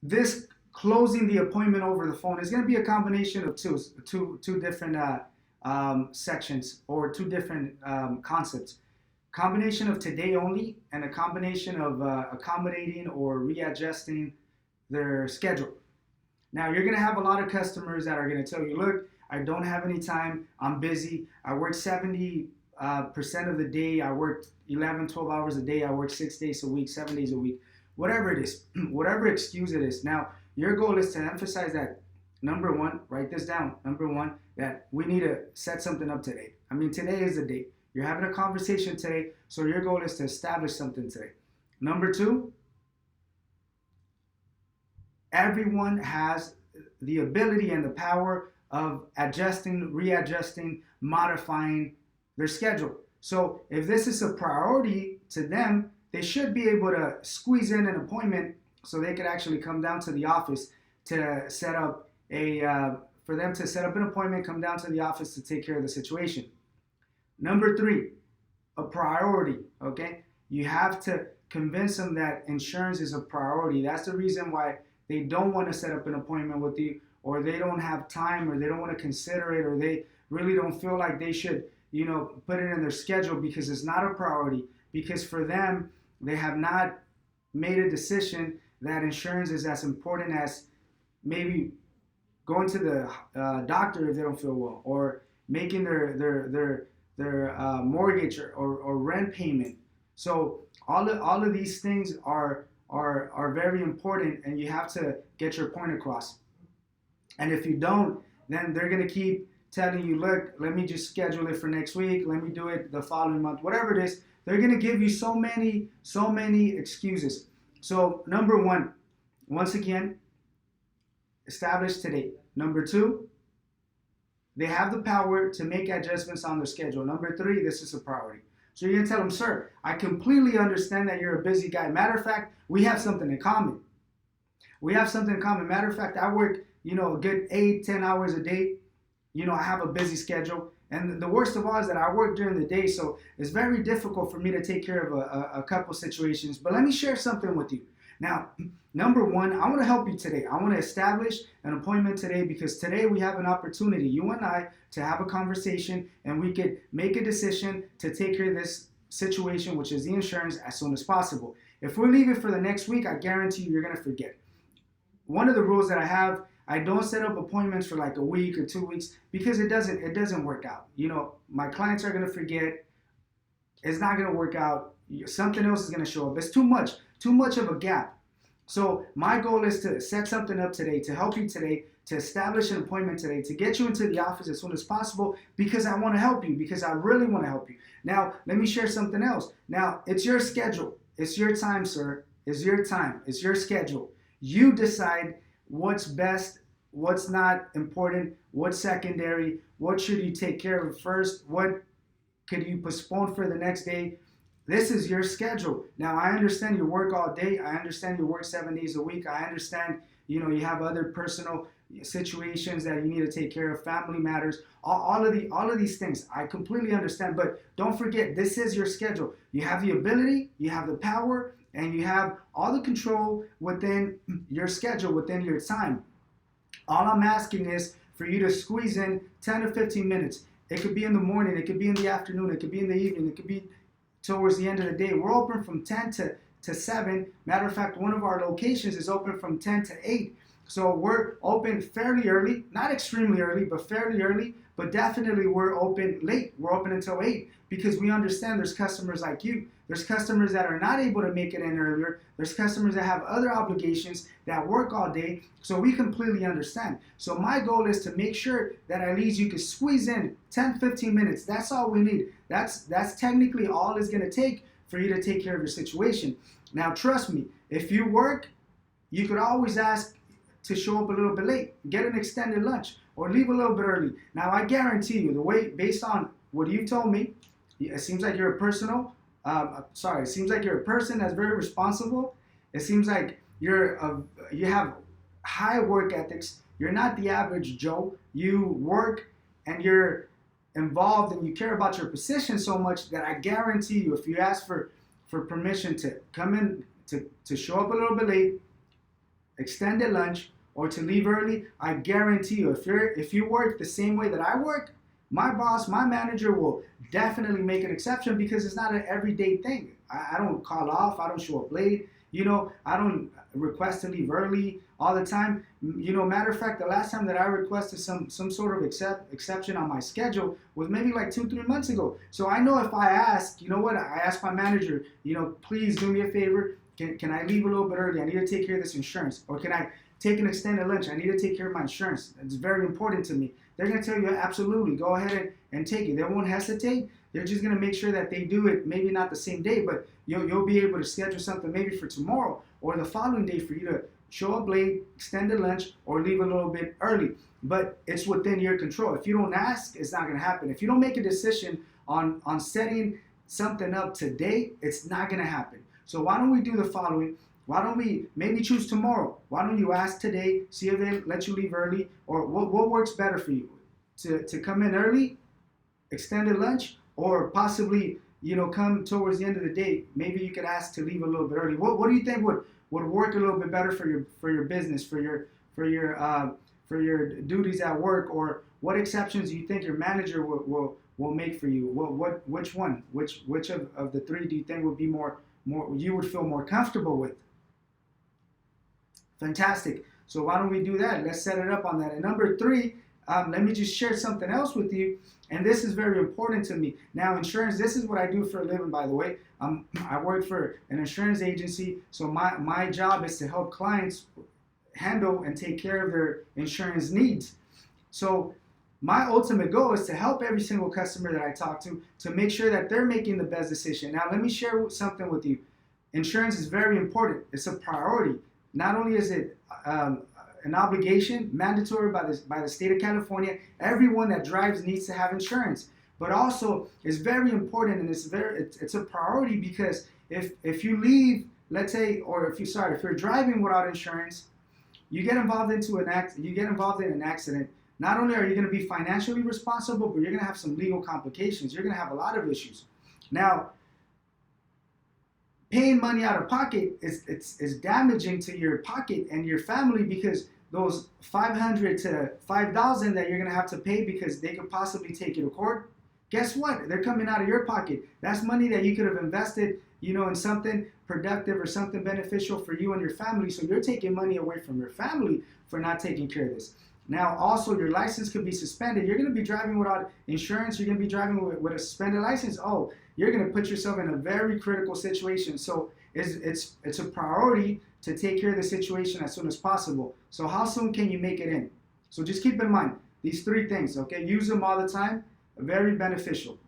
this closing the appointment over the phone is going to be a combination of two different sections, or two different concepts. Combination of today only, and a combination of accommodating or readjusting their schedule. Now, you're going to have a lot of customers that are going to tell you, look, I don't have any time, I'm busy, I work 70% of the day, I work 11, 12 hours a day, I work 6 days a week, 7 days a week, whatever it is, whatever excuse it is. Now, your goal is to emphasize that, number one, write this down, number one, that we need to set something up today. I mean, today is the day. You're having a conversation today, so your goal is to establish something today. Number two, everyone has the ability and the power of adjusting, readjusting, modifying their schedule. So if this is a priority to them, they should be able to squeeze in an appointment so they could actually come down to the office to set up for them to set up an appointment, come down to the office to take care of the situation. Number three, a priority, okay? You have to convince them that insurance is a priority. That's the reason why they don't want to set up an appointment with you, or they don't have time, or they don't want to consider it, or they really don't feel like they should, put it in their schedule, because it's not a priority. Because for them, they have not made a decision that insurance is as important as maybe going to the doctor if they don't feel well, or making their mortgage or rent payment. So all of these things are very important, and you have to get your point across. And if you don't, then they're going to keep telling you, look, let me just schedule it for next week, let me do it the following month, whatever it is. They're going to give you so many excuses. So number one, once again, establish today. Number two, they have the power to make adjustments on their schedule. Number three, this is a priority. So you're going to tell them, sir, I completely understand that you're a busy guy. Matter of fact, we have something in common. We have something in common. Matter of fact, I work, a good 8-10 hours a day. I have a busy schedule. And the worst of all is that I work during the day, so it's very difficult for me to take care of a couple situations. But let me share something with you. Now, number one, I want to help you today. I want to establish an appointment today, because today we have an opportunity, you and I, to have a conversation, and we could make a decision to take care of this situation, which is the insurance, as soon as possible. If we leave it for the next week, I guarantee you, you're going to forget. One of the rules that I have, I don't set up appointments for like a week or 2 weeks, because it doesn't work out. My clients are going to forget. It's not going to work out. Something else is going to show up. It's too much of a gap. So my goal is to set something up today, to help you today, to establish an appointment today, to get you into the office as soon as possible, because I want to help you, because I really want to help you. Now, let me share something else. Now, it's your schedule. It's your time, sir. It's your time. It's your schedule. You decide what's best, what's not important, what's secondary, what should you take care of first, what could you postpone for the next day. This is your schedule. Now, I understand you work all day. I understand you work 7 days a week. I understand, you have other personal situations that you need to take care of, family matters, all of these things. I completely understand, but don't forget, this is your schedule. You have the ability, you have the power, and you have all the control within your schedule, within your time. All I'm asking is for you to squeeze in 10 to 15 minutes. It could be in the morning, it could be in the afternoon, it could be in the evening, it could be towards the end of the day. We're open from 10 to 7. Matter of fact, one of our locations is open from 10 to 8. So we're open fairly early, not extremely early, but fairly early. But definitely we're open late. We're open until 8, because we understand there's customers like you. There's customers that are not able to make it in earlier. There's customers that have other obligations, that work all day. So we completely understand. So my goal is to make sure that at least you can squeeze in 10, 15 minutes. That's all we need. That's technically all it's going to take for you to take care of your situation. Now, trust me, if you work, you could always ask to show up a little bit late, get an extended lunch, or leave a little bit early. Now, I guarantee you, based on what you told me, it seems like you're it seems like you're a person that's very responsible. It seems like you have high work ethics. You're not the average Joe. You work and you're involved and you care about your position so much that I guarantee you, if you ask for permission to come in, to show up a little bit late, extended lunch, or to leave early, I guarantee you, if you work the same way that I work, my boss, my manager will definitely make an exception because it's not an everyday thing. I don't call off. I don't show up late. I don't request to leave early all the time. Matter of fact, the last time that I requested some sort of exception on my schedule was maybe like 2-3 months ago. So I know if I ask, I ask my manager, please do me a favor. Can I leave a little bit early? I need to take care of this insurance. Or can I take an extended lunch? I need to take care of my insurance. It's very important to me. They're going to tell you, absolutely, go ahead and take it. They won't hesitate. They're just going to make sure that they do it, maybe not the same day, but you'll be able to schedule something maybe for tomorrow or the following day for you to show up late, extended lunch, or leave a little bit early. But it's within your control. If you don't ask, it's not going to happen. If you don't make a decision on setting something up today, it's not going to happen. So why don't we do the following? Why don't we maybe choose tomorrow? Why don't you ask today, see if they let you leave early, or what works better for you? To come in early, extended lunch, or possibly, come towards the end of the day, maybe you could ask to leave a little bit early. What do you think would work a little bit better for your business, for your duties at work, or what exceptions do you think your manager will make for you? Which one? Which of the three do you think would be more you would feel more comfortable with? Fantastic. So why don't we do that? Let's set it up on that. And number 3, let me just share something else with you. And this is very important to me. Now, insurance, this is what I do for a living, by the way. I work for an insurance agency. So my job is to help clients handle and take care of their insurance needs. So my ultimate goal is to help every single customer that I talk to make sure that they're making the best decision. Now, let me share something with you. Insurance is very important. It's a priority. Not only is it an obligation, mandatory by the state of California, everyone that drives needs to have insurance. But also, it's very important, and it's a priority because if you leave, let's say, or if you're driving without insurance, you get involved in an accident. Not only are you going to be financially responsible, but you're going to have some legal complications. You're going to have a lot of issues. Now, paying money out of pocket is damaging to your pocket and your family because those $500 to $5,000 that you're going to have to pay because they could possibly take you to court, guess what? They're coming out of your pocket. That's money that you could have invested, in something productive or something beneficial for you and your family. So you're taking money away from your family for not taking care of this. Now, also, your license could be suspended. You're going to be driving without insurance. You're going to be driving with a suspended license. Oh, you're going to put yourself in a very critical situation. So it's a priority to take care of the situation as soon as possible. So how soon can you make it in? So just keep in mind these 3 things, okay? Use them all the time. Very beneficial.